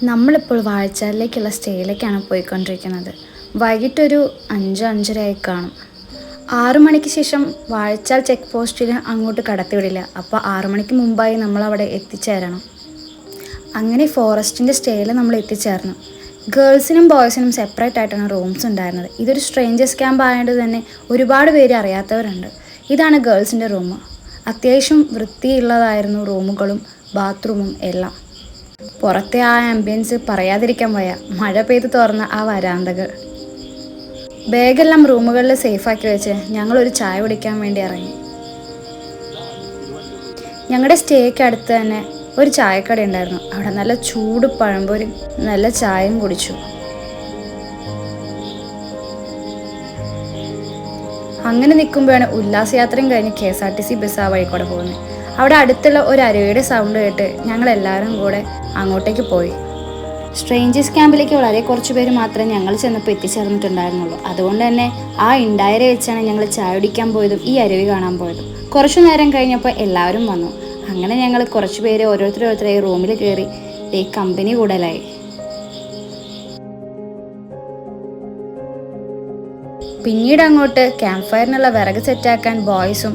നമ്മളിപ്പോൾ വാഴച്ചാലിലേക്കുള്ള സ്റ്റേയിലേക്കാണ് പോയിക്കൊണ്ടിരിക്കുന്നത്. വൈകിട്ടൊരു 5-5:30 കാണും. 6 മണിക്ക് ശേഷം വാഴച്ചാൽ ചെക്ക് പോസ്റ്റിൽ അങ്ങോട്ട് കടത്തിവിടില്ല. അപ്പോൾ 6 മണിക്ക് മുമ്പായി നമ്മളവിടെ എത്തിച്ചേരണം. അങ്ങനെ ഫോറസ്റ്റിൻ്റെ സ്റ്റേയിൽ നമ്മൾ എത്തിച്ചേർന്നു. ഗേൾസിനും ബോയ്സിനും സെപ്പറേറ്റ് ആയിട്ടാണ് റൂംസ് ഉണ്ടായിരുന്നത്. ഇതൊരു സ്ട്രേഞ്ചേഴ്സ് ക്യാമ്പ് ആയതുകൊണ്ട് തന്നെ ഒരുപാട് പേര് അറിയാത്തവരുണ്ട്. ഇതാണ് ഗേൾസിൻ്റെ റൂം. അത്യാവശ്യം വൃത്തിയുള്ളതായിരുന്നു റൂമുകളും ബാത്റൂമും എല്ലാം. പുറത്തെ ആ ആംബിയൻസ് പറയാതിരിക്കാൻ വയ്യ. മഴ പെയ്ത് തുറന്ന ആ വരാന്തകൾ. ബാഗെല്ലാം റൂമുകളിൽ സേഫാക്കി വെച്ച് ഞങ്ങളൊരു ചായ കുടിക്കാൻ വേണ്ടി ഇറങ്ങി. ഞങ്ങളുടെ സ്റ്റേക്ക് അടുത്ത് തന്നെ ഒരു ചായക്കട ഉണ്ടായിരുന്നു. അവിടെ നല്ല ചൂട് പഴംപൊരി നല്ല ചായയും കുടിച്ചു. അങ്ങനെ നിൽക്കുമ്പോഴാണ് ഉല്ലാസയാത്രയും കഴിഞ്ഞ് KSRTC ബസ് ആ വഴി കൂടെ പോകുന്നത്. അവിടെ അടുത്തുള്ള ഒരു അരുവിയുടെ സൗണ്ട് കേട്ട് ഞങ്ങളെല്ലാവരും കൂടെ അങ്ങോട്ടേക്ക് പോയി. സ്ട്രേഞ്ചേഴ്സ് ക്യാമ്പിലേക്ക് വളരെ കുറച്ച് പേര് മാത്രമേ ഞങ്ങൾ ചെന്നപ്പോൾ എത്തിച്ചേർന്നിട്ടുണ്ടായിരുന്നുള്ളൂ. അതുകൊണ്ട് തന്നെ ആ ഇണ്ടായരെ വെച്ചാണ് ഞങ്ങൾ ചായ കുടിക്കാൻ പോയതും ഈ അരുവി കാണാൻ പോയതും. കുറച്ചു നേരം കഴിഞ്ഞപ്പോൾ എല്ലാവരും വന്നു. അങ്ങനെ ഞങ്ങൾ കുറച്ച് പേര് ഓരോരുത്തരായി റൂമിൽ കയറി കമ്പനി കൂടലായി. പിന്നീട് അങ്ങോട്ട് ക്യാമ്പ് ഫയറിനുള്ള വിറക് സെറ്റാക്കാൻ ബോയ്സും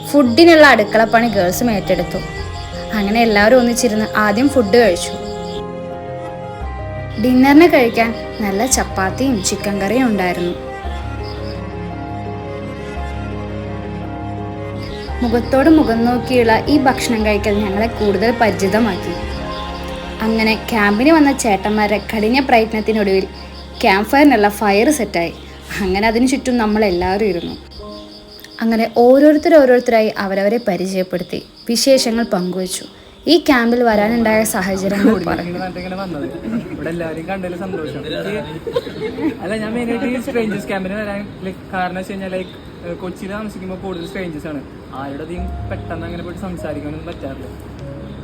ഫുഡിനുള്ള അടുക്കളപ്പണി ഗേൾസും ഏറ്റെടുത്തു. അങ്ങനെ എല്ലാവരും ഒന്നിച്ചിരുന്ന് ആദ്യം ഫുഡ് കഴിച്ചു. ഡിന്നറിന് കഴിക്കാൻ നല്ല ചപ്പാത്തിയും ചിക്കൻ കറിയും ഉണ്ടായിരുന്നു. മുഖത്തോട് മുഖം നോക്കിയുള്ള ഈ ഭക്ഷണം കഴിക്കൽ ഞങ്ങളെ കൂടുതൽ പരിചിതമാക്കി. അങ്ങനെ ക്യാമ്പിന് വന്ന ചേട്ടന്മാരെ കഠിന പ്രയത്നത്തിനൊടുവിൽ ക്യാമ്പ് ഫയറിനുള്ള ഫയർ സെറ്റായി. അങ്ങനെ അതിനു ചുറ്റും നമ്മളെല്ലാവരും ഇരുന്നു. അങ്ങനെ ഓരോരുത്തരായി അവരവരെ പരിചയപ്പെടുത്തി വിശേഷങ്ങൾ പങ്കുവച്ചു. ഈ ക്യാമ്പിൽ വരാനുണ്ടായ സാഹചര്യങ്ങൾ പറഞ്ഞു. ഇവിടെ എല്ലാവരും കണ്ടതിൽ സന്തോഷം. അല്ല, ഞാൻ മെയിനായിട്ട് ഈ സ്ട്രേഞ്ചേഴ്സ് ക്യാമ്പിന് വരാൻ കാരണം വെച്ച് കഴിഞ്ഞാൽ കൊച്ചിയിൽ താമസിക്കുമ്പോൾ കൂടുതൽ സ്ട്രേഞ്ചേഴ്സ് ആണ്. ആരുടെ അധികം പെട്ടെന്ന് അങ്ങനെ പോയിട്ട് സംസാരിക്കാനൊന്നും പറ്റാറില്ല.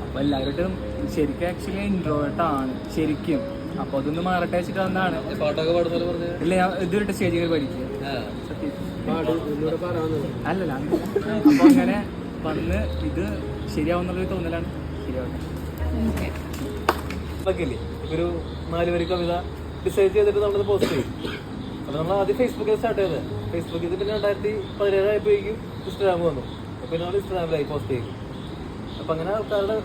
അപ്പോൾ എല്ലാവരോട്ടും ശരിക്കും ആക്ച്വലി ഇൻട്രോവേർട്ടാണ് ശരിക്കും. അപ്പോൾ അതൊന്ന് മാറട്ടെ വെച്ചിട്ട് വന്നാണ്. ഇല്ല, ഞാൻ ഇതുവരെ സ്റ്റേജിൽ പഠിക്കുക അല്ലല്ല. അപ്പോൾ അങ്ങനെ വന്ന് ഇത് ശരിയാവുന്നുള്ളൊരു തോന്നലാണ്. ഒരു 4 വരി കവിത ഡിസൈഡ് ചെയ്തിട്ട് നമ്മളത് പോസ്റ്റ് ചെയ്യും. അപ്പോൾ നമ്മൾ ആദ്യം ഫേസ്ബുക്കിൽ സ്റ്റാർട്ട് ചെയ്തത്. ഫേസ്ബുക്കിൽ പിന്നെ 2017 ആയപ്പോഴേക്കും ഇൻസ്റ്റാഗ്രാം വന്നു. പിന്നെ നമ്മൾ ഇൻസ്റ്റാഗ്രാമിലായി പോസ്റ്റ് ചെയ്യും. അപ്പം അങ്ങനെ ആൾക്കാരുടെ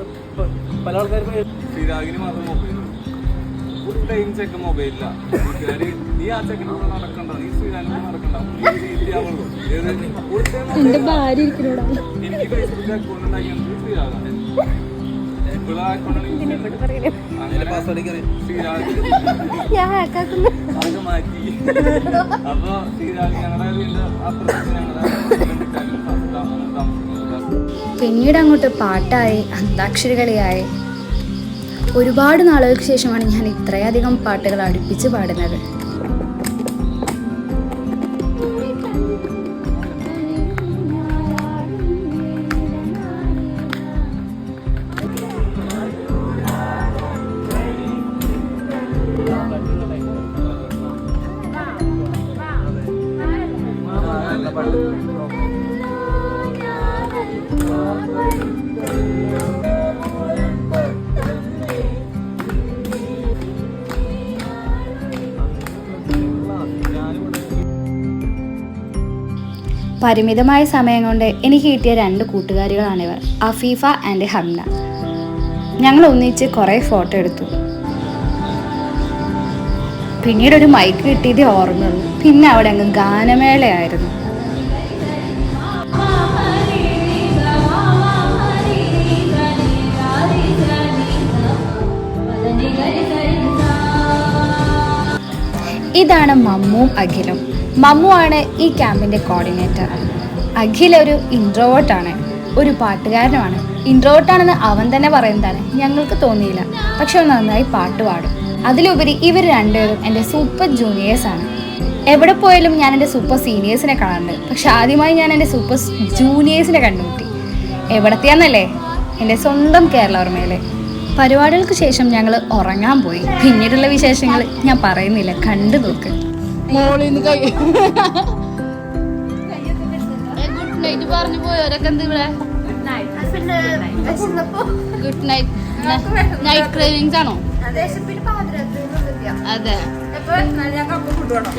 പല ആൾക്കാരും ശ്രീരാഗിന് മാത്രം മൊബൈൽ ഫുൾ ടൈം ചെക്ക് മൊബൈലില്ല. നീ ആ ചെക്കിനോട് നടക്കണ്ട, നീ ശ്രീരാഗിനോട് നടക്കണ്ട. എനിക്ക് ഫേസ്ബുക്കിൽ അക്കൗണ്ട് ഉണ്ടാക്കിയത് ശ്രീരാഗാണ്. മാറ്റി. അപ്പൊ ശ്രീരാഗ് ഞങ്ങളുടെ വീടിന്റെ അപ്പുറത്ത് പിന്നീട് അങ്ങോട്ട് പാട്ടായി, അന്താക്ഷരി കളിയായി. ഒരുപാട് നാളുകൾക്ക് ശേഷമാണ് ഞാൻ ഇത്രയധികം പാട്ടുകൾ അടുപ്പിച്ച് പാടുന്നത്. പരിമിതമായ സമയം കൊണ്ട് എനിക്ക് കിട്ടിയ 2 കൂട്ടുകാരികളാണിവർ, അഫീഫ ആൻഡ് ഹംന. ഞങ്ങൾ ഒന്നിച്ച് കുറേ ഫോട്ടോ എടുത്തു. പിന്നീട് ഒരു മൈക്ക് കിട്ടിയത് ഓർമ്മയുള്ളൂ. പിന്നെ അവിടെ അങ്ങ് ഗാനമേളയായിരുന്നു. ഇതാണ് മമ്മുവും അഖിലും. മമ്മു ആണ് ഈ ക്യാമ്പിൻ്റെ കോർഡിനേറ്റർ. അഖിൽ ഒരു ഇൻട്രോവേർട്ടാണ്, ഒരു പാട്ടുകാരനുമാണ്. ഇൻട്രോവേർട്ടാണെന്ന് അവൻ തന്നെ പറയുന്നതാണ്. ഞങ്ങൾക്ക് തോന്നിയില്ല, പക്ഷെ അവൻ നന്നായി പാട്ട് പാടും. അതിലുപരി ഇവർ രണ്ടുപേരും എൻ്റെ സൂപ്പർ ജൂനിയേഴ്സാണ്. എവിടെ പോയാലും ഞാൻ എൻ്റെ സൂപ്പർ സീനിയേഴ്സിനെ കാണാറുണ്ട്, പക്ഷെ ആദ്യമായി ഞാൻ എൻ്റെ സൂപ്പർ ജൂനിയേഴ്സിനെ കണ്ടുമുട്ടി. എവിടത്തെയാന്നല്ലേ? എൻ്റെ സ്വന്തം കേരളവർമ്മയിലെ. പരിപാടികൾക്ക് ശേഷം ഞങ്ങൾ ഉറങ്ങാൻ പോയി. പിന്നീടുള്ള വിശേഷങ്ങൾ ഞാൻ പറയുന്നില്ല, കണ്ടു നോക്ക്. ഗുഡ് നൈറ്റ് പറഞ്ഞു പോയവരൊക്കെ എന്ത് ഇവിടെ ഗുഡ് നൈറ്റ്. നൈറ്റ് ക്രേവിങ്സ് ആണോ? അതെ.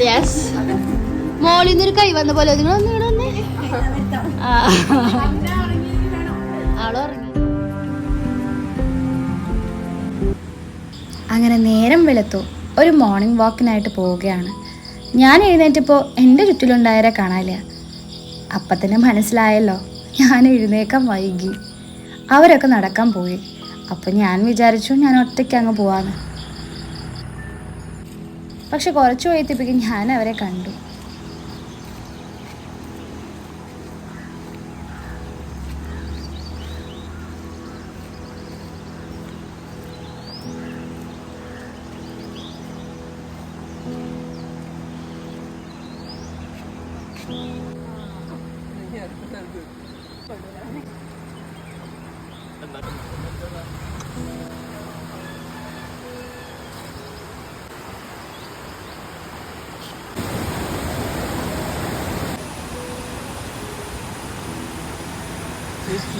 യെസ്. മോളിൽ നിന്നൊരു കൈ വന്ന പോലെ നിങ്ങൾ ഒന്നിവിടെ വന്നേ. ആളുറങ്ങി. അങ്ങനെ നേരം വെളുത്തു. ഒരു മോർണിംഗ് വാക്കിനായിട്ട് പോവുകയാണ്. ഞാൻ എഴുന്നേറ്റപ്പോൾ എൻ്റെ ചുറ്റിലുണ്ടായവരെ കാണാനില്ല. അപ്പം തന്നെ മനസ്സിലായല്ലോ ഞാൻ എഴുന്നേക്കാൻ വൈകി. അവരൊക്കെ നടക്കാൻ പോയി. അപ്പം ഞാൻ വിചാരിച്ചു ഞാൻ ഒറ്റയ്ക്ക് അങ്ങ് പോവാന്ന്. പക്ഷെ കുറച്ച് വൈകിയപ്പോഴേക്കും ഞാൻ അവരെ കണ്ടു.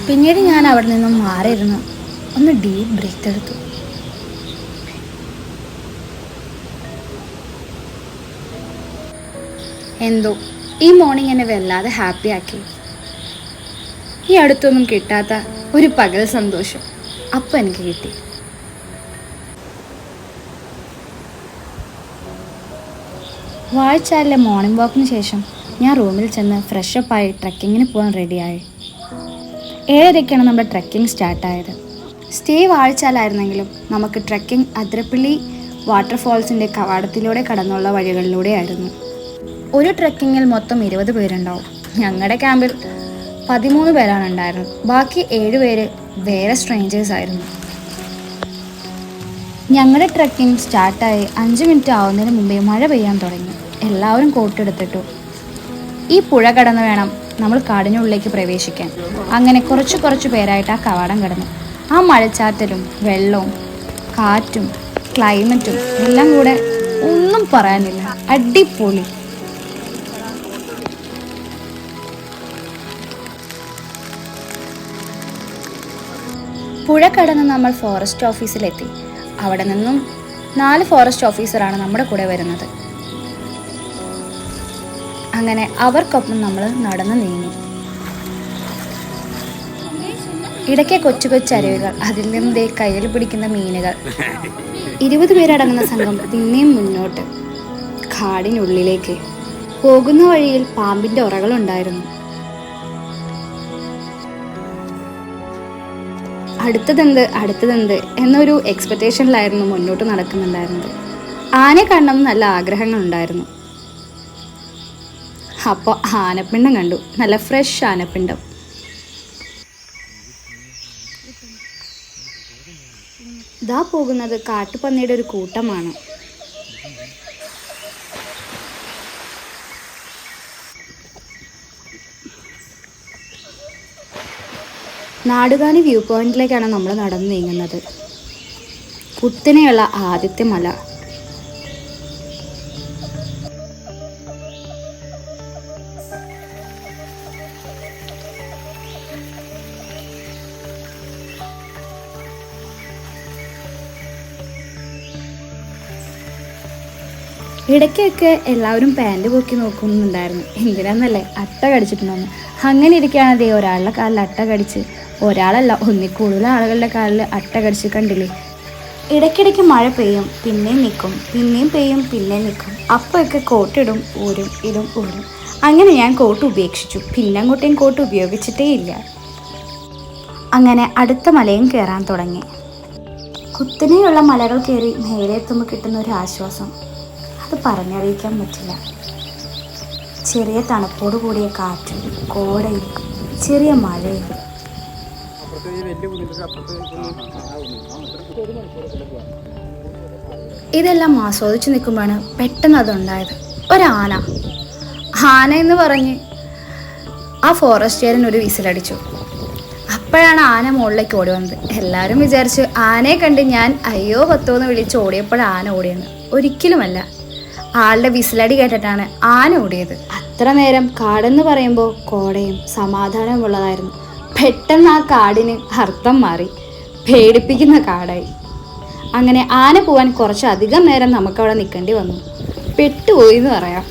പിന്നീട് ഞാൻ അവിടെ നിന്നും മാറിയിരുന്നു ഒന്ന് ഡീപ്പ് ബ്രീത്ത് എടുത്തു. എന്തോ ഈ മോർണിംഗ് എന്നെ വല്ലാതെ ഹാപ്പിയാക്കി. ഈ അടുത്തൊന്നും കിട്ടാത്ത ഒരു പകൽ സന്തോഷം അപ്പം എനിക്ക് കിട്ടി. വാഴച്ചാലിലെ മോർണിംഗ് വാക്കിന് ശേഷം ഞാൻ റൂമിൽ ചെന്ന് ഫ്രഷപ്പായി ട്രക്കിങ്ങിന് പോകാൻ റെഡിയായി. 7:30 നമ്മുടെ ട്രക്കിംഗ് സ്റ്റാർട്ടായത്. സ്റ്റേ വാഴച്ചാലായിരുന്നെങ്കിലും നമുക്ക് ട്രക്കിംഗ് അതിരപ്പള്ളി വാട്ടർഫോൾസിൻ്റെ കവാടത്തിലൂടെ കടന്നുള്ള വഴികളിലൂടെയായിരുന്നു. ഒരു ട്രക്കിങ്ങിൽ മൊത്തം 20 പേരുണ്ടാവും. ഞങ്ങളുടെ ക്യാമ്പിൽ 13 പേരാണ് ഉണ്ടായിരുന്നത്. ബാക്കി 7 പേര് വേറെ സ്ട്രേഞ്ചേഴ്സ് ആയിരുന്നു. ഞങ്ങളുടെ ട്രക്കിംഗ് സ്റ്റാർട്ടായി 5 മിനിറ്റ് ആവുന്നതിന് മുമ്പേ മഴ പെയ്യാൻ തുടങ്ങി. എല്ലാവരും കോട്ടെടുത്തിട്ടു. ഈ പുഴ കടന്ന് വേണം നമ്മൾ കാടിനുള്ളിലേക്ക് പ്രവേശിക്കാൻ. അങ്ങനെ കുറച്ച് പേരായിട്ട് ആ കവാടം കടന്നു. ആ മഴച്ചാറ്റലും വെള്ളവും കാറ്റും ക്ലൈമറ്റും എല്ലാം കൂടെ ഒന്നും പറയാനില്ല, അടിപൊളി. പുഴ കടന്ന് നമ്മൾ ഫോറസ്റ്റ് ഓഫീസിലെത്തി. അവിടെ നിന്നും 4 ഫോറസ്റ്റ് ഓഫീസറാണ് നമ്മുടെ കൂടെ വരുന്നത്. അങ്ങനെ അവർക്കൊപ്പം നമ്മൾ നടന്നു നീങ്ങി. ഇടയ്ക്ക് കൊച്ചരുവികൾ, അതിൽ നിന്ന് കയ്യിൽ പിടിക്കുന്ന മീനുകൾ. 20 പേരടങ്ങുന്ന സംഘം പിന്നെയും മുന്നോട്ട് കാടിനുള്ളിലേക്ക് പോകുന്ന വഴിയിൽ പാമ്പിന്റെ ഉറകളുണ്ടായിരുന്നു. അടുത്തതെന്ത് എന്നൊരു എക്സ്പെക്റ്റേഷനിലായിരുന്നു മുന്നോട്ട് നടക്കുന്നുണ്ടായിരുന്നത്. ആനയെ കാണണമെന്ന് നല്ല ആഗ്രഹങ്ങളുണ്ടായിരുന്നു. അപ്പോൾ ആനപ്പിണ്ടം കണ്ടു, നല്ല ഫ്രഷ് ആനപ്പിണ്ടം. ഇതാ പോകുന്നത് കാട്ടുപന്നിയുടെ ഒരു കൂട്ടമാണ്. നാടുകാണി വ്യൂ പോയിന്റിലേക്കാണ് നമ്മൾ നടന്നു നീങ്ങുന്നത്. കുത്തനെയുള്ള ആദ്യത്തെ മല. ഇടയ്ക്കൊക്കെ എല്ലാവരും പാൻറ് പൊക്കി നോക്കുന്നുണ്ടായിരുന്നു. എന്തിനാന്നല്ലേ, അട്ട കടിച്ചിട്ടുണ്ടോന്ന്. അങ്ങനെ ഇരിക്കുകയാണ് ദേ ഒരാളുടെ കാലിൽ അട്ട കടിച്ച്, ഒരാളല്ല ഒന്നിൽ കൂടുതൽ ആളുകളുടെ കാലിൽ അട്ട കടിച്ച് കണ്ടില്ലേ. ഇടയ്ക്കിടയ്ക്ക് മഴ പെയ്യും, പിന്നെയും നിൽക്കും, പിന്നെയും പെയ്യും, പിന്നെയും നിൽക്കും. അപ്പോഴൊക്കെ കോട്ടിടും, ഊരും, ഇടും, ഊരും. അങ്ങനെ ഞാൻ കോട്ട് ഉപേക്ഷിച്ചു. പിന്നെ അങ്ങോട്ടേയും കോട്ട് ഉപയോഗിച്ചിട്ടേ ഇല്ല. അങ്ങനെ അടുത്ത മലയും കയറാൻ തുടങ്ങി. കുത്തനെയുള്ള മലകൾ കയറി നേരെ എത്തുമ്പോൾ കിട്ടുന്ന ഒരു ആശ്വാസം അത് പറഞ്ഞറിയിക്കാൻ പറ്റില്ല. ചെറിയ തണുപ്പോട് കൂടിയ കാറ്റും കോടയും ചെറിയ മഴയും. ഇതെല്ലാം ആസ്വദിച്ച് നിൽക്കുമ്പോഴാണ് പെട്ടെന്ന് അതുണ്ടായത്. ആന എന്ന് പറഞ്ഞ് ആ ഫോറസ്റ്റുകാരൻ ഒരു വിസിലടിച്ചു. അപ്പോഴാണ് ആന മുകളിലേക്ക് ഓടി വന്നത്. എല്ലാവരും വിചാരിച്ചു ആനയെ കണ്ട് ഞാൻ അയ്യോ പത്തോന്ന് വിളിച്ച് ഓടിയപ്പോഴാണ് ആന ഓടിയെന്ന്. ഒരിക്കലുമല്ല, ആളുടെ വിസിലടി കേട്ടിട്ടാണ് ആന ഓടിയത്. അത്ര നേരം കാടെന്ന് പറയുമ്പോൾ കോടയും സമാധാനവും ഉള്ളതായിരുന്നു. പെട്ടെന്ന് ആ കാടിന് അർത്ഥം മാറി, പേടിപ്പിക്കുന്ന കാടായി. അങ്ങനെ ആന പോവാൻ കുറച്ചധികം നേരം നമുക്കവിടെ നിൽക്കേണ്ടി വന്നു. പെട്ടുപോയി എന്ന് പറയാം.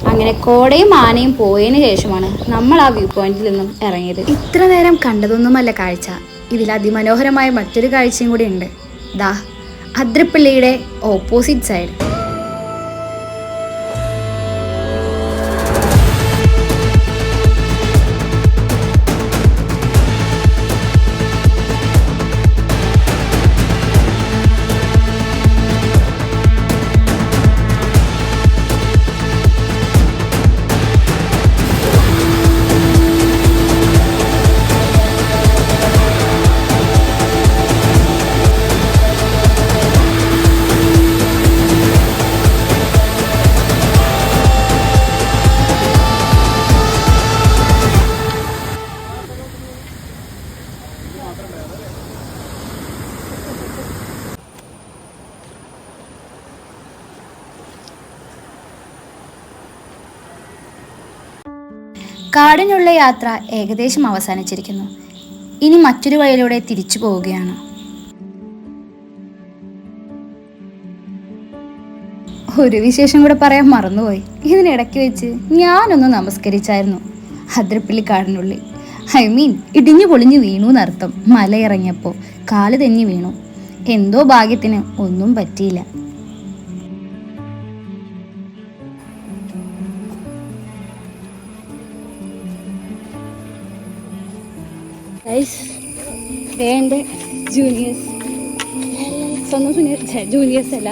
അങ്ങനെ കോടയും ആനയും പോയതിന് ശേഷമാണ് നമ്മൾ ആ വ്യൂ പോയിന്റിൽ നിന്നും ഇറങ്ങിയത്. ഇത്ര നേരം കണ്ടതൊന്നുമല്ല കാഴ്ച, ഇതിൽ അതിമനോഹരമായ മറ്റൊരു കാഴ്ചയും കൂടി ഉണ്ട്. ദാ അതിരപ്പള്ളിയുടെ ഓപ്പോസിറ്റ് സൈഡ്. കാടിനുള്ള യാത്ര ഏകദേശം അവസാനിച്ചിരിക്കുന്നു. ഇനി മറ്റൊരു വഴിയിലൂടെ തിരിച്ചു പോവുകയാണ്. ഒരു വിശേഷം കൂടെ പറയാൻ മറന്നുപോയി. ഇതിനിടയ്ക്ക് വെച്ച് ഞാനൊന്ന് നമസ്കരിച്ചായിരുന്നു അതിരപ്പള്ളി കാടിനുള്ളിൽ. ഇടിഞ്ഞു പൊളിഞ്ഞു വീണു എന്നർത്ഥം. മലയിറങ്ങിയപ്പോൾ കാല് തെന്നി വീണു. എന്തോ ഭാഗ്യത്തിന് ഒന്നും പറ്റിയില്ല. ജൂനിയേഴ്സ് അല്ല,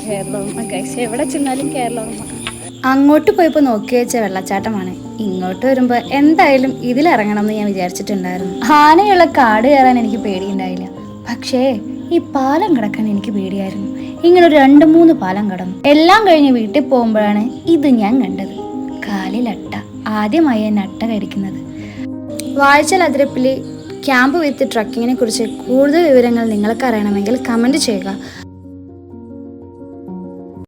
കേരളവർമ്മ. എവിടെ ചെന്നാലും കേരളവർമ്മ. അങ്ങോട്ട് പോയപ്പോൾ നോക്കി വെച്ച വെള്ളച്ചാട്ടമാണ്. ഇങ്ങോട്ട് വരുമ്പോൾ എന്തായാലും ഇതിലിറങ്ങണം എന്ന് ഞാൻ വിചാരിച്ചിട്ടുണ്ടായിരുന്നു. ആനയുള്ള കാട് കയറാൻ എനിക്ക് പേടിയുണ്ടായില്ല. പക്ഷേ ഈ പാലം കിടക്കാൻ എനിക്ക് പേടിയായിരുന്നു. ഇങ്ങനെ ഒരു 2-3 പാലം കടന്നു. എല്ലാം കഴിഞ്ഞ് വീട്ടിൽ പോകുമ്പോഴാണ് ഇത് ഞാൻ കണ്ടത്. കാലിലട്ട. ആദ്യമായി എന്നെ അട്ട കടിക്കുന്നത്. വാഴച്ചാൽ അതിരപ്പള്ളി ക്യാമ്പ് വിത്ത് ട്രക്കിങ്ങിനെ കുറിച്ച് കൂടുതൽ വിവരങ്ങൾ നിങ്ങൾക്ക് അറിയണമെങ്കിൽ കമൻറ്റ് ചെയ്യുക.